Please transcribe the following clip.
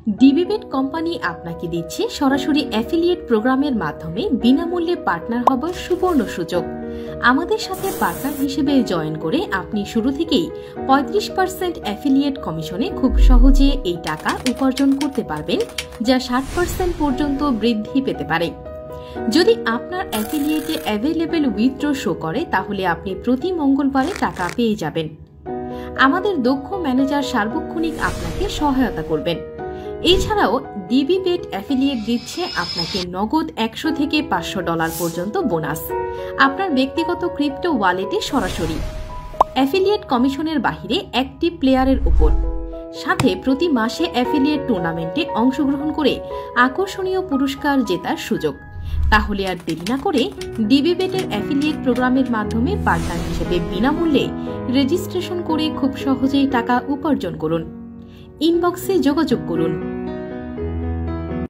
ডিবিবেট company আপনাকে দিচ্ছে সরাসরি অ্যাফিলিয়েট প্রোগ্রামের মাধ্যমে বিনামূল্যে পার্টনার হবার সুবর্ণ সুযোগ। আমাদের সাথে পার্টনার হিসেবে জয়েন করে আপনি শুরু থেকেই 35% অ্যাফিলিয়েট কমিশনে খুব সহজে এই টাকা উপার্জন করতে পারবেন, যা 60% পর্যন্ত বৃদ্ধি পেতে পারে। যদি আপনার অ্যাফিলিয়েটে অ্যাভেলেবল উইথড্র শো করে, তাহলে আপনি প্রতি মঙ্গলবারে টাকা পেয়ে যাবেন। আমাদের দক্ষ ম্যানেজার সার্বক্ষণিক আপনাকে সহায়তা করবেন। এছাড়াও ডিবিবেট অ্যাফিলিয়েট দিচ্ছে আপনাকে নগদ $100 থেকে $500 পর্যন্ত বোনাস আপনার ব্যক্তিগত ক্রিপ্টো ওয়ালেটে সরাসরি, অ্যাফিলিয়েট কমিশনের বাহিরে অ্যাক্টিভ প্লেয়ারের উপর, সাথে প্রতি মাসে অ্যাফিলিয়েট টুর্নামেন্টে অংশগ্রহণ করে আকর্ষণীয় পুরস্কার জেতার সুযোগ। তাহলে আর দেরি না করে ডিবিবেটের অ্যাফিলিয়েট প্রোগ্রামের মাধ্যমে পার্টনার হিসেবে বিনামূল্যে রেজিস্ট্রেশন করে খুব সহজেই টাকা উপার্জন করুন। ইনবক্সে যোগাযোগ করুন।